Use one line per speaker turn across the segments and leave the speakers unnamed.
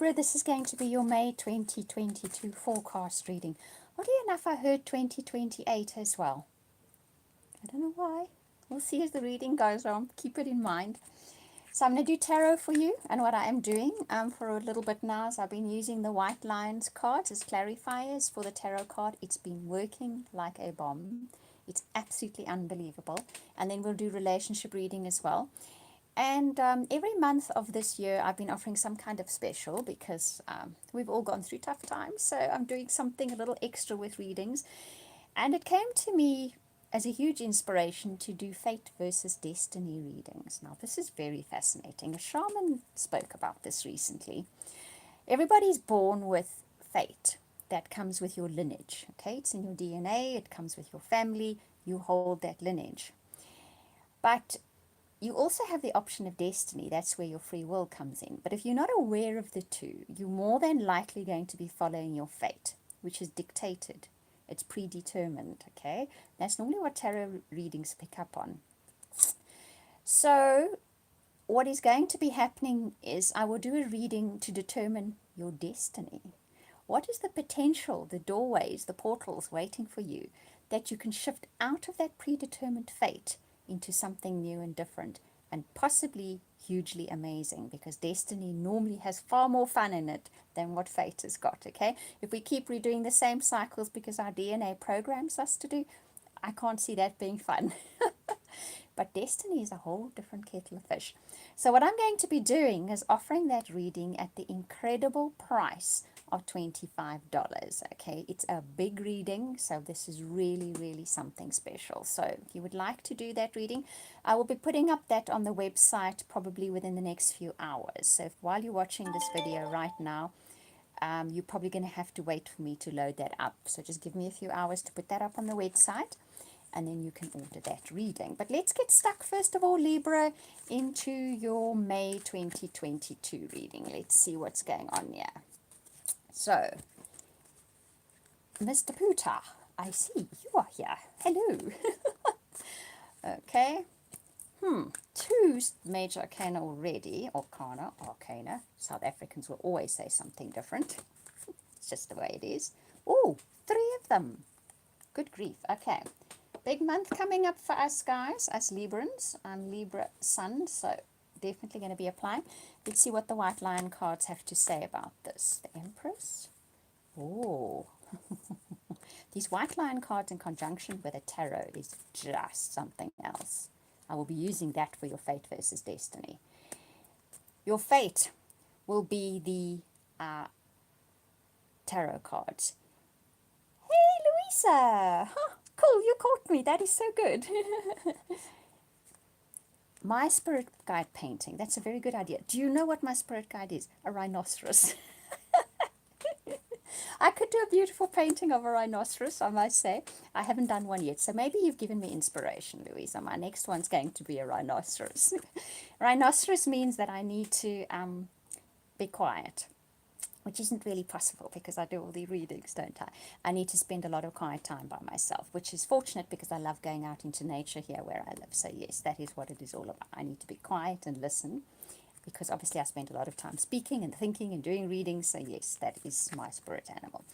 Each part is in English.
Libra, this is going to be your May 2022 forecast reading. Oddly enough, I heard 2028 as well. I don't know why. We'll see as the reading goes on. Keep it in mind. So I'm going to do tarot for you, and what I am doing for a little bit now is I've been using the white lines cards as clarifiers for the tarot card. It's been working like a bomb. It's absolutely unbelievable. And then we'll do relationship reading as well. And every month of this year, I've been offering some kind of special because we've all gone through tough times. So I'm doing something a little extra with readings. And it came to me as a huge inspiration to do fate versus destiny readings. Now, this is very fascinating. A shaman spoke about this recently. Everybody's born with fate. That comes with your lineage. Okay, it's in your DNA. It comes with your family. You hold that lineage. But you also have the option of destiny. That's where your free will comes in. But if you're not aware of the two, you're more than likely going to be following your fate, which is dictated. It's predetermined, okay? That's normally what tarot readings pick up on. So what is going to be happening is I will do a reading to determine your destiny. What is the potential, the doorways, the portals waiting for you that you can shift out of that predetermined fate into something new and different and possibly hugely amazing, because destiny normally has far more fun in it than what fate has got, okay? If we keep redoing the same cycles because our DNA programs us to do, I can't see that being fun. But destiny is a whole different kettle of fish. So what I'm going to be doing is offering that reading at the incredible price of $25. Okay, it's a big reading, so this is really, really something special. So if you would like to do that reading, I will be putting up that on the website probably within the next few hours. So if, while you're watching this video right now, you're probably going to have to wait for me to load that up. So just give me a few hours to put that up on the website, and then you can order that reading. But let's get stuck first of all, Libra, into your May 2022 reading. Let's see what's going on here. So, Mr. Puta, I see you are here. Hello. Okay. Two major arcana already. Arcana. South Africans will always say something different. It's just the way it is. Oh, three of them. Good grief. Okay. Big month coming up for us, guys, as Librans. I'm Libra Sun, so definitely going to be applying. Let's see what the white lion cards have to say about this. The Empress. Oh, these white lion cards in conjunction with a tarot is just something else. I will be using that for your fate versus destiny. Your fate will be the tarot cards. Hey, Louisa! Huh, cool, you caught me. That is so good. My spirit guide painting. That's a very good idea. Do you know what my spirit guide is? A rhinoceros. I could do a beautiful painting of a rhinoceros, I must say. I haven't done one yet, so maybe you've given me inspiration, Louisa. My next one's going to be a rhinoceros. Rhinoceros means that I need to be quiet, which isn't really possible because I do all the readings, don't I? I need to spend a lot of quiet time by myself, which is fortunate because I love going out into nature here where I live. So yes, that is what it is all about. I need to be quiet and listen, because obviously I spend a lot of time speaking and thinking and doing readings. So yes, that is my spirit animal.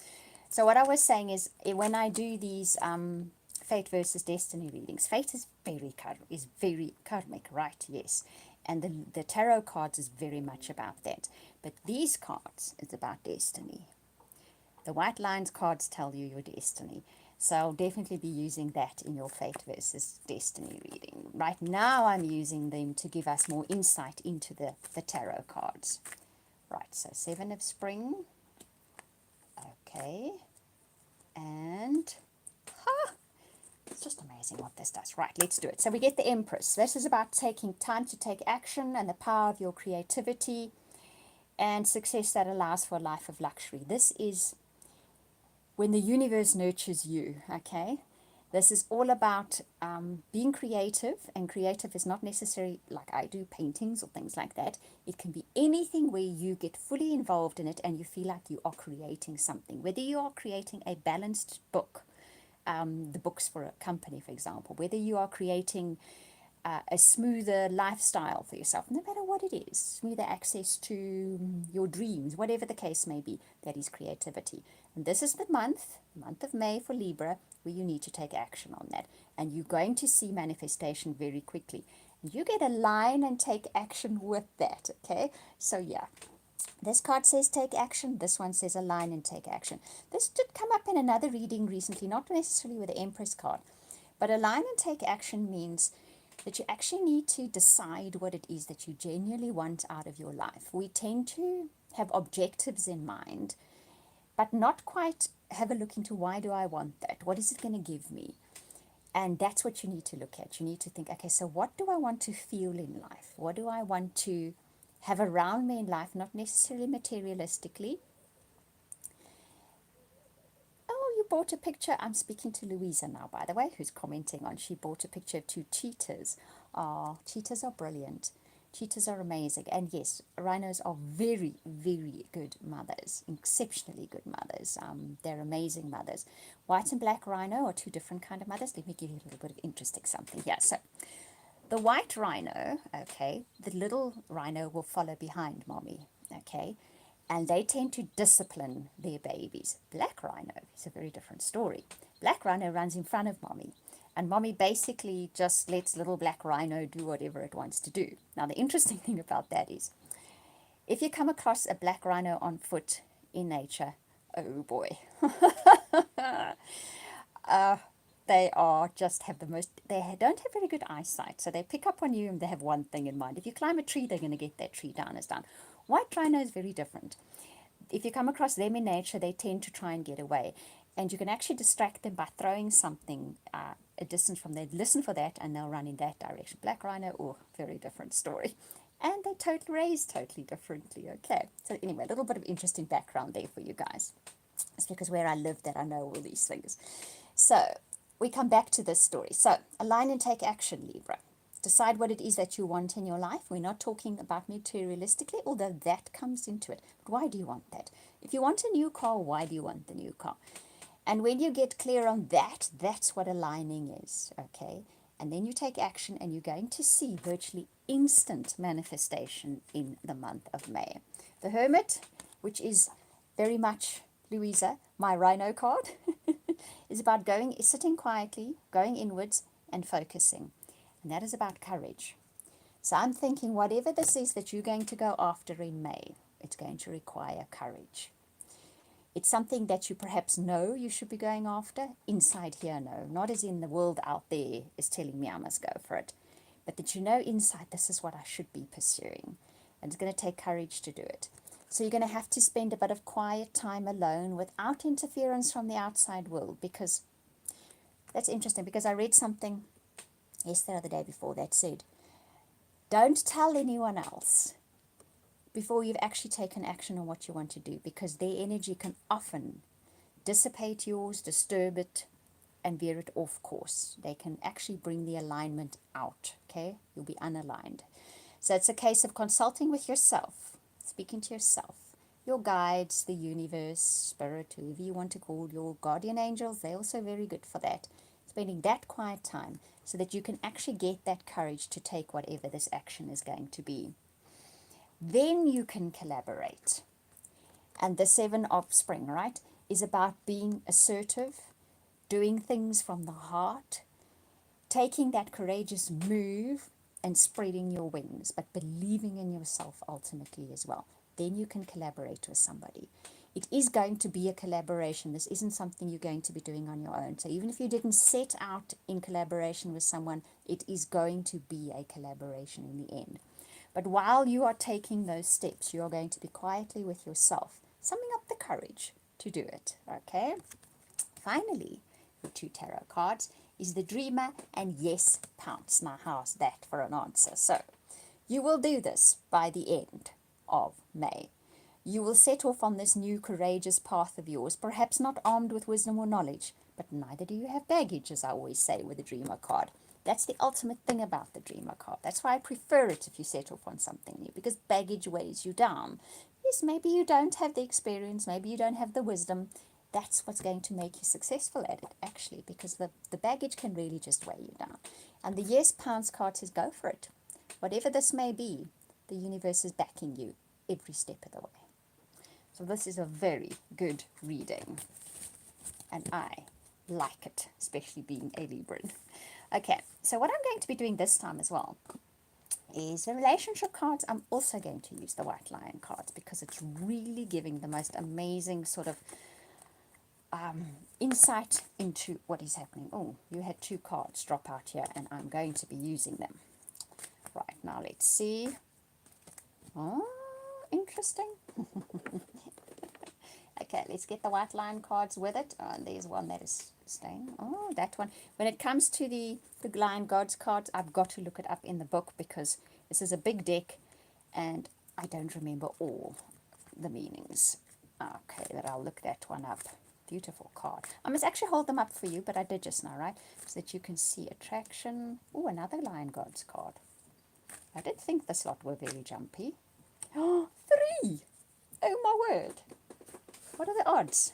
So what I was saying is, when I do these fate versus destiny readings, fate is very karmic, right? Yes. And the tarot cards is very much about that. But these cards is about destiny. The white lines cards tell you your destiny. So I'll definitely be using that in your fate versus destiny reading. Right now I'm using them to give us more insight into the tarot cards. Right, so Seven of Spring. Okay. And it's just amazing what this does. Right, let's do it. So we get the Empress. This is about taking time to take action and the power of your creativity and success that allows for a life of luxury. This is when the universe nurtures you, okay? This is all about being creative, and creative is not necessarily like I do paintings or things like that. It can be anything where you get fully involved in it and you feel like you are creating something. Whether you are creating a balanced book, the books for a company, for example, whether you are creating a smoother lifestyle for yourself, no matter what it is, smoother access to your dreams, whatever the case may be. That is creativity. And this is the month of May for Libra, where you need to take action on that. And you're going to see manifestation very quickly. And you get a line and take action with that, okay? So yeah, this card says take action. This one says align and take action. This did come up in another reading recently, not necessarily with the Empress card. But align and take action means that you actually need to decide what it is that you genuinely want out of your life. We tend to have objectives in mind, but not quite have a look into why do I want that? What is it going to give me? And that's what you need to look at. You need to think, okay, so what do I want to feel in life? What do I want to have around me in life, not necessarily materialistically? Oh, you bought a picture. I'm speaking to Louisa now, by the way, who's commenting on. She bought a picture of 2 cheetahs. Oh, cheetahs are brilliant. Cheetahs are amazing. And yes, rhinos are very, very good mothers, exceptionally good mothers. They're amazing mothers. White and black rhino are 2 different kind of mothers. Let me give you a little bit of interesting something here. So the white rhino, okay, the little rhino will follow behind mommy, okay, and they tend to discipline their babies. Black rhino is a very different story. Black rhino runs in front of mommy, and mommy basically just lets little black rhino do whatever it wants to do. Now, the interesting thing about that is, if you come across a black rhino on foot in nature, oh boy, they are just have the most, don't have very good eyesight, so they pick up on you and they have one thing in mind. If you climb a tree, they're going to get that tree down as down. White rhino is very different. If you come across them in nature, they tend to try and get away, and you can actually distract them by throwing something a distance from there. Listen for that, and they'll run in that direction. Black rhino, oh, very different story. And they totally raised totally differently, okay? So anyway, a little bit of interesting background there for you guys. It's because where I live that I know all these things. So we come back to this story. So align and take action, Libra. Decide what it is that you want in your life. We're not talking about materialistically, although that comes into it. But why do you want that? If you want a new car, why do you want the new car? And when you get clear on that, that's what aligning is, okay? And then you take action, and you're going to see virtually instant manifestation in the month of May. The Hermit, which is very much, Louisa, my rhino card, is about sitting quietly, going inwards, and focusing. And that is about courage. So I'm thinking whatever this is that you're going to go after in May, it's going to require courage. It's something that you perhaps know you should be going after. Inside here, no. Not as in the world out there is telling me I must go for it. But that you know inside, this is what I should be pursuing. And it's going to take courage to do it. So you're going to have to spend a bit of quiet time alone without interference from the outside world. Because that's interesting, because I read something yesterday or the day before that said, don't tell anyone else before you've actually taken action on what you want to do, because their energy can often dissipate yours, disturb it, and veer it off course. They can actually bring the alignment out, okay? You'll be unaligned. So it's a case of consulting with yourself, speaking to yourself, your guides, the universe, spirit, whoever you want to call, your guardian angels, they're also very good for that. Spending that quiet time so that you can actually get that courage to take whatever this action is going to be. Then you can collaborate. And the 7 of spring, right, is about being assertive, doing things from the heart, taking that courageous move and spreading your wings, but believing in yourself ultimately as well. Then you can collaborate with somebody. It is going to be a collaboration. This isn't something you're going to be doing on your own. So even if you didn't set out in collaboration with someone, it is going to be a collaboration in the end. But while you are taking those steps, you are going to be quietly with yourself, summing up the courage to do it, okay? Finally, the 2 tarot cards is the Dreamer and Yes, Pounce. Now, how's that for an answer? So, you will do this by the end of May. You will set off on this new courageous path of yours, perhaps not armed with wisdom or knowledge, but neither do you have baggage, as I always say with the Dreamer card. That's the ultimate thing about the Dreamer card. That's why I prefer it if you set off on something new, because baggage weighs you down. Yes, maybe you don't have the experience, maybe you don't have the wisdom. that's what's going to make you successful at it, actually, because the baggage can really just weigh you down. And the Yes Pounds card says, go for it. Whatever this may be, the universe is backing you every step of the way. So this is a very good reading, and I like it, especially being a Libran. Okay, so what I'm going to be doing this time as well is the relationship cards. I'm also going to use the White Lion cards because it's really giving the most amazing sort of insight into what is happening. Oh, you had 2 cards drop out here, and I'm going to be using them. Right, now let's see. Oh, interesting. Okay, let's get the White Lion cards with it. Oh, and there's one that is staying. Oh, that one. When it comes to the Lion Gods cards, I've got to look it up in the book because this is a big deck and I don't remember all the meanings. Okay, that I'll look that one up. Beautiful card. I must actually hold them up for you, but I did just now, right? So that you can see attraction. Oh, another Lion Gods card. I did think this lot were very jumpy. Oh, 3! Oh my word. What are the odds?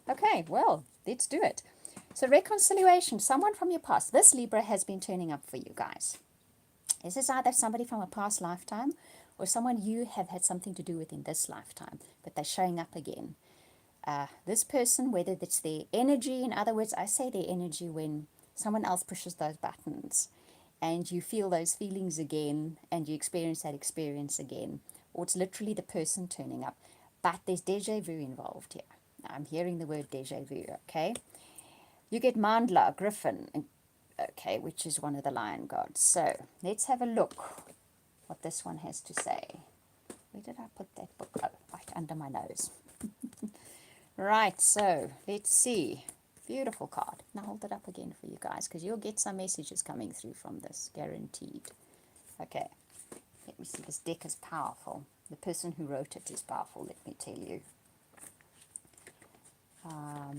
Okay, well, let's do it. So reconciliation, someone from your past. This Libra has been turning up for you guys. This is either somebody from a past lifetime or someone you have had something to do with in this lifetime, but they're showing up again. This person, whether it's their energy, in other words, I say their energy when someone else pushes those buttons and you feel those feelings again and you experience that experience again, or it's literally the person turning up. But there's déjà vu involved here. I'm hearing the word déjà vu, okay? You get Mandla, Griffin, okay, which is one of the lion gods. So let's have a look what this one has to say. Where did I put that book? Oh, right under my nose. Right, so let's see. Beautiful card. Now hold it up again for you guys because you'll get some messages coming through from this, guaranteed. Okay, let me see. This deck is powerful. The person who wrote it is powerful, let me tell you. Let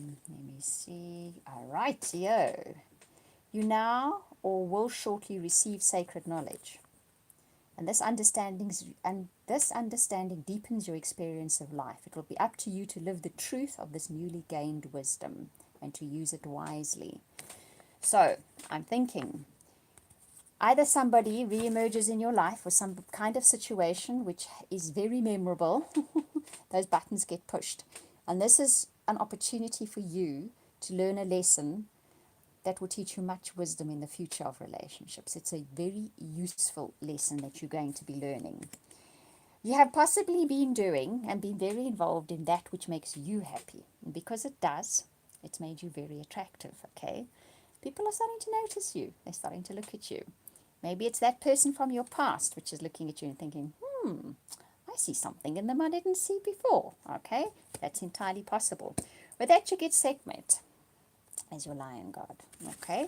me see. All right, yo. You now or will shortly receive sacred knowledge. And this understanding deepens your experience of life. It will be up to you to live the truth of this newly gained wisdom and to use it wisely. So I'm thinking either somebody re-emerges in your life or some kind of situation which is very memorable. Those buttons get pushed. And this is an opportunity for you to learn a lesson that will teach you much wisdom in the future of relationships. It's a very useful lesson that you're going to be learning. You have possibly been doing and been very involved in that which makes you happy. And because it does, it's made you very attractive, okay? People are starting to notice you. They're starting to look at you. Maybe it's that person from your past which is looking at you and thinking, I see something in them I didn't see before, okay? That's entirely possible. With that, you get Sekhmet as your lion god, okay?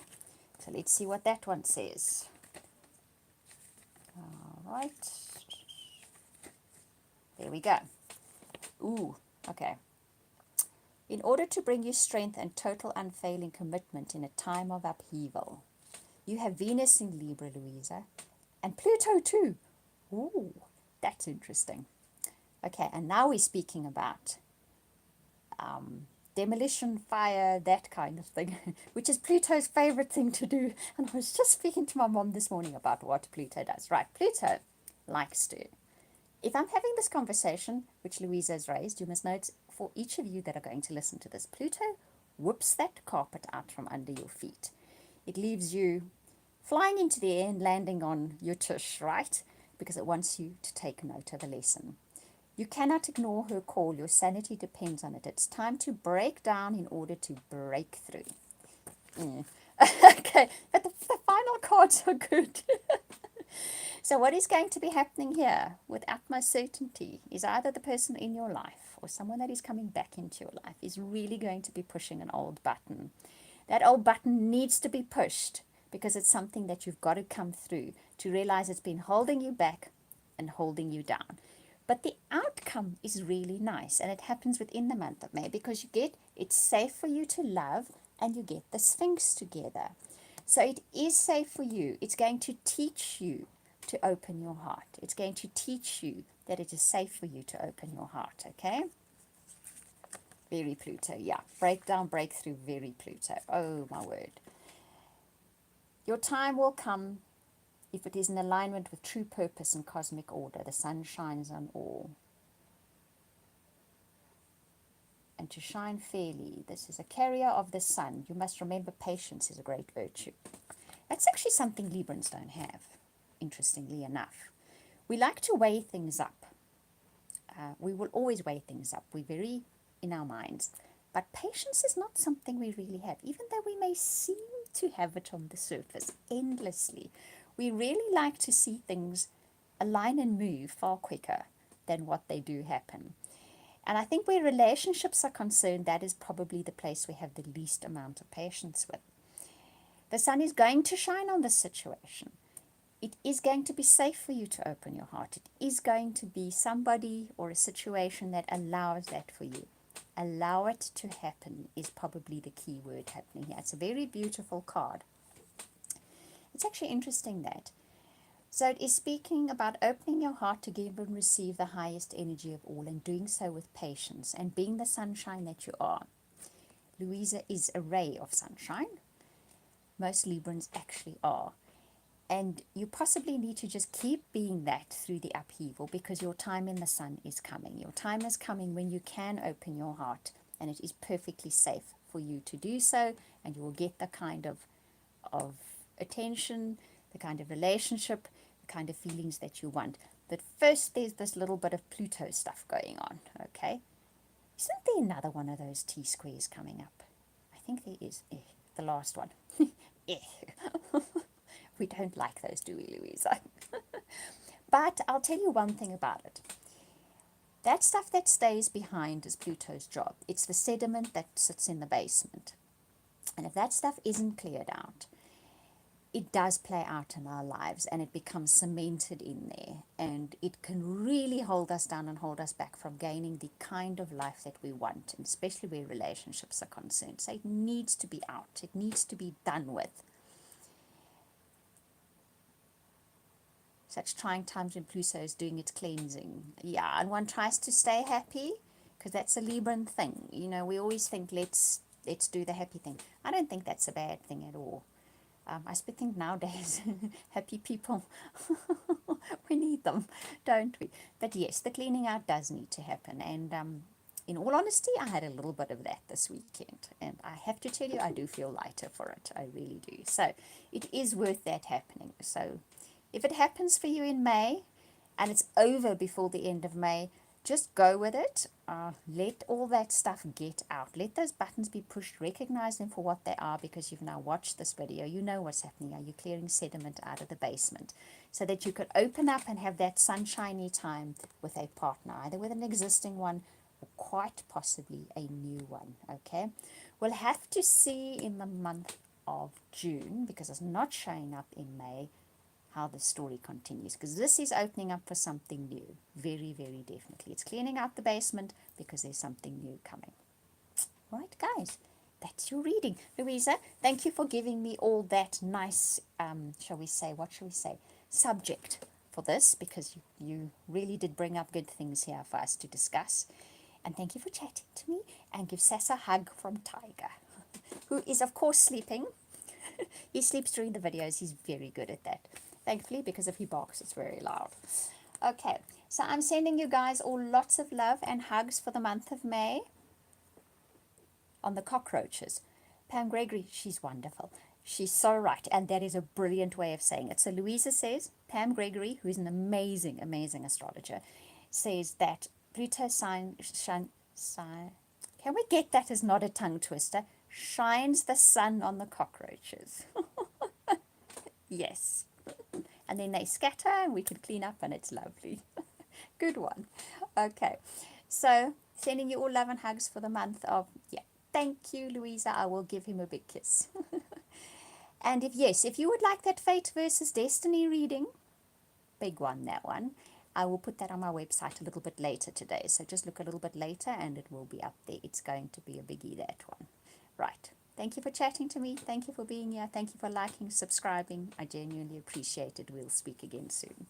So let's see what that one says. All right. There we go. Ooh, okay. In order to bring you strength and total unfailing commitment in a time of upheaval, you have Venus in Libra, Louisa, and Pluto too. Ooh, that's interesting. Okay, and now we're speaking about demolition, fire, that kind of thing, which is Pluto's favorite thing to do. And I was just speaking to my mom this morning about what Pluto does. Right, Pluto likes to. If I'm having this conversation, which Louisa has raised, you must note for each of you that are going to listen to this, Pluto whips that carpet out from under your feet. It leaves you flying into the air and landing on your tush, right? Because it wants you to take note of a lesson. You cannot ignore her call. Your sanity depends on it. It's time to break down in order to break through. Okay, but the final cards are good. So what is going to be happening here with utmost certainty is either the person in your life or someone that is coming back into your life is really going to be pushing an old button. That old button needs to be pushed because it's something that you've got to come through to realize it's been holding you back and holding you down. But the outcome is really nice, and it happens within the month of May because it's safe for you to love and you get the Sphinx together. So it is safe for you. It's going to teach you to open your heart. It's going to teach you that it is safe for you to open your heart, okay? Very Pluto, yeah. Breakdown, breakthrough, very Pluto. Oh, my word. Your time will come if it is in alignment with true purpose and cosmic order. The sun shines on all. And to shine fairly, this is a carrier of the sun. You must remember patience is a great virtue. That's actually something Librans don't have, interestingly enough. We like to weigh things up. We will always weigh things up. We're very in our minds. But patience is not something we really have, even though we may seem to have it on the surface endlessly. We really like to see things align and move far quicker than what they do happen. And I think where relationships are concerned, that is probably the place we have the least amount of patience with. The sun is going to shine on this situation. It is going to be safe for you to open your heart. It is going to be somebody or a situation that allows that for you. Allow it to happen is probably the key word happening here. It's a very beautiful card. It's actually interesting that. So it is speaking about opening your heart to give and receive the highest energy of all, and doing so with patience and being the sunshine that you are. Louisa is a ray of sunshine. Most Librans actually are. And you possibly need to just keep being that through the upheaval, because your time in the sun is coming. Your time is coming when you can open your heart, and it is perfectly safe for you to do so, and you will get the kind of attention, the kind of relationship, the kind of feelings that you want. But first, there's this little bit of Pluto stuff going on, okay? Isn't there another one of those T-squares coming up? I think there is. The last one. We don't like those, do we, Louisa? But I'll tell you one thing about it. That stuff that stays behind is Pluto's job. It's the sediment that sits in the basement. And if that stuff isn't cleared out, it does play out in our lives, and it becomes cemented in there. And it can really hold us down and hold us back from gaining the kind of life that we want, and especially where relationships are concerned. So it needs to be out. It needs to be done with. Such trying times when Pluto is doing its cleansing. Yeah, and one tries to stay happy, because that's a Libran thing. You know, we always think, let's do the happy thing. I don't think that's a bad thing at all. I think nowadays, happy people, we need them, don't we? But yes, the cleaning out does need to happen. And in all honesty, I had a little bit of that this weekend. And I have to tell you, I do feel lighter for it. I really do. So it is worth that happening. So if it happens for you in May, and it's over before the end of May, just go with it. Let all that stuff get out. Let those buttons be pushed. Recognize them for what they are, because you've now watched this video. You know what's happening. Are you clearing sediment out of the basement, so that you could open up and have that sunshiny time with a partner, either with an existing one or quite possibly a new one, okay? We'll have to see in the month of June, because it's not showing up in May, how the story continues, because this is opening up for something new. Very, very definitely. It's cleaning out the basement because there's something new coming. All right, guys, that's your reading. Louisa, thank you for giving me all that nice, shall we say, subject for this, because you really did bring up good things here for us to discuss. And thank you for chatting to me, and give Sass a hug from Tiger, who is, of course, sleeping. He sleeps during the videos. He's very good at that. Thankfully, because if he barks, it's very loud. Okay, so I'm sending you guys all lots of love and hugs for the month of May. On the cockroaches, Pam Gregory, she's wonderful. She's so right, and that is a brilliant way of saying it. So Louisa says, Pam Gregory, who is an amazing, amazing astrologer, says that Pluto can we get that as not a tongue twister? Shines the sun on the cockroaches. Yes. And then they scatter, and we can clean up, and it's lovely. Good one. Okay. So, sending you all love and hugs for the month of, yeah. Thank you, Louisa. I will give him a big kiss. And if you would like that Fate versus Destiny reading, big one, that one, I will put that on my website a little bit later today. So just look a little bit later, and it will be up there. It's going to be a biggie, that one. Right. Thank you for chatting to me. Thank you for being here. Thank you for liking, subscribing. I genuinely appreciate it. We'll speak again soon.